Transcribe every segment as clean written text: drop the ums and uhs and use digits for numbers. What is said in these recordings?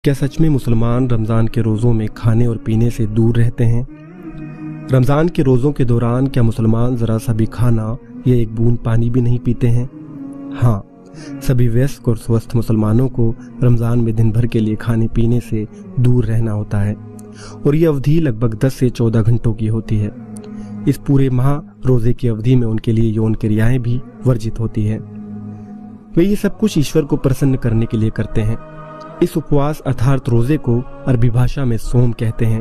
क्या सच में मुसलमान रमज़ान के रोज़ों में खाने और पीने से दूर रहते हैं? रमज़ान के रोज़ों के दौरान क्या मुसलमान ज़रा सा भी खाना या एक बूंद पानी भी नहीं पीते हैं? हाँ, सभी वयस्क और स्वस्थ मुसलमानों को रमज़ान में दिन भर के लिए खाने पीने से दूर रहना होता है और ये अवधि लगभग 10 से 14 घंटों की होती है। इस पूरे माह रोज़े की अवधि में उनके लिए यौन क्रियाएं भी वर्जित होती है। वे ये सब कुछ ईश्वर को प्रसन्न करने के लिए करते हैं। इस उपवास अर्थात रोजे को अरबी भाषा में सोम कहते हैं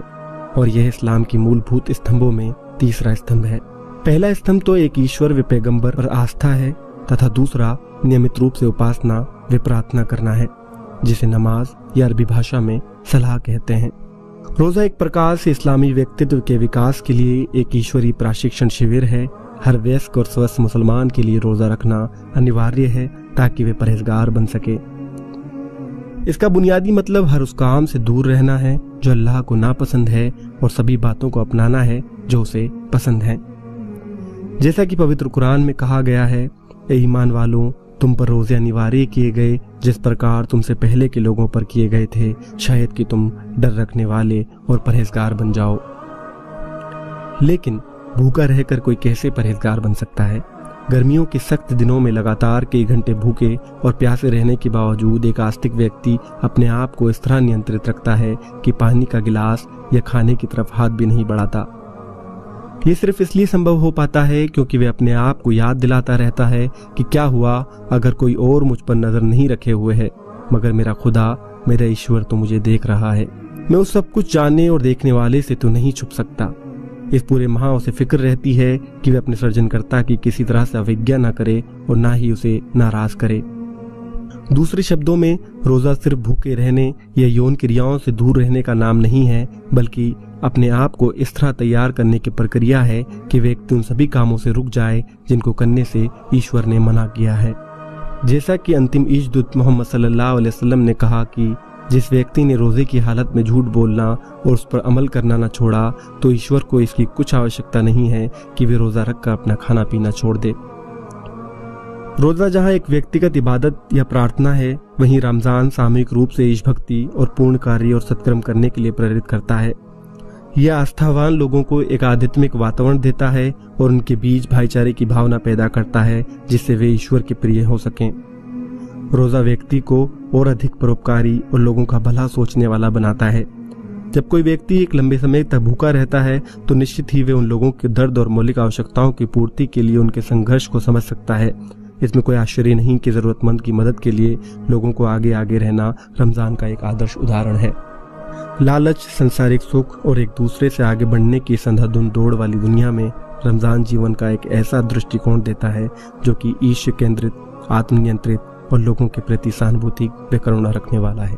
और यह इस्लाम की मूलभूत स्तंभों में तीसरा स्तंभ है। पहला स्तंभ तो एक ईश्वर व पैगंबर पर आस्था है तथा दूसरा नियमित रूप से उपासना व प्रार्थना करना है, जिसे नमाज या अरबी भाषा में सलाह कहते हैं। रोजा एक प्रकार से इस्लामी व्यक्तित्व के विकास के लिए एक ईश्वरीय प्रशिक्षण शिविर है। हर वयस्क और स्वस्थ मुसलमान के लिए रोजा रखना अनिवार्य है ताकि वे परहेजगार बन सके। इसका बुनियादी मतलब हर उस काम से दूर रहना है जो अल्लाह को नापसंद है और सभी बातों को अपनाना है जो उसे पसंद है। जैसा कि पवित्र कुरान में कहा गया है, ए ईमान वालों, तुम पर रोजे अनिवार्य किए गए जिस प्रकार तुमसे पहले के लोगों पर किए गए थे, शायद कि तुम डर रखने वाले और परहेजगार बन जाओ। लेकिन भूखा रहकर कोई कैसे परहेजगार बन सकता है? गर्मियों के सख्त दिनों में लगातार कई घंटे भूखे और प्यासे रहने के बावजूद एक आस्तिक व्यक्ति अपने आप को इस तरह नियंत्रित रखता है कि पानी का गिलास या खाने की तरफ हाथ भी नहीं बढ़ाता। ये सिर्फ इसलिए संभव हो पाता है क्योंकि वह अपने आप को याद दिलाता रहता है कि क्या हुआ अगर कोई और मुझ पर नजर नहीं रखे हुए है, मगर मेरा खुदा, मेरा ईश्वर तो मुझे देख रहा है। मैं उस सब कुछ जानने और देखने वाले से तो नहीं छुप सकता। इस पूरे माह उसे फिक्र रहती है कि वह अपने सृजनकर्ता की किसी तरह से अवज्ञा न करे और ना ही उसे नाराज करे। दूसरे शब्दों में, रोजा सिर्फ भूखे रहने या यौन क्रियाओं से दूर रहने का नाम नहीं है, बल्कि अपने आप को इस तरह तैयार करने की प्रक्रिया है कि व्यक्ति उन सभी कामों से रुक जाए जिनको करने से ईश्वर ने मना किया है। जैसा कि अंतिम ईशदूत मोहम्मद सल्लल्लाहु अलैहि वसल्लम ने कहा कि जिस व्यक्ति ने रोजे की हालत में झूठ बोलना और उस पर अमल करना न छोड़ा, तो ईश्वर को इसकी कुछ आवश्यकता नहीं है कि वे रोजा रखकर अपना खाना पीना छोड़ दे। रोजा जहाँ एक व्यक्तिगत इबादत या प्रार्थना है, वहीं रमजान सामूहिक रूप से ईशभक्ति और पूर्ण कार्य और सत्कर्म करने के लिए प्रेरित करता है। यह आस्थावान लोगों को एक आध्यात्मिक वातावरण देता है और उनके बीच भाईचारे की भावना पैदा करता है, जिससे वे ईश्वर के प्रिय हो सकें। रोजा व्यक्ति को और अधिक परोपकारी और लोगों का भला सोचने वाला बनाता है। जब कोई व्यक्ति एक लंबे समय तक भूखा रहता है तो निश्चित ही वे उन लोगों के दर्द और मौलिक आवश्यकताओं की पूर्ति के लिए उनके संघर्ष को समझ सकता है। इसमें कोई आश्चर्य नहीं कि जरूरतमंद की मदद के लिए लोगों को आगे आगे रहना रमजान का एक आदर्श उदाहरण है। लालच, सांसारिक सुख और एक दूसरे से आगे बढ़ने की संधाधुन दौड़ वाली दुनिया में रमजान जीवन का एक ऐसा दृष्टिकोण देता है जो कि ईश्वर केंद्रित, आत्मनियंत्रित और लोगों के प्रति सहानुभूति व करुणा रखने वाला है।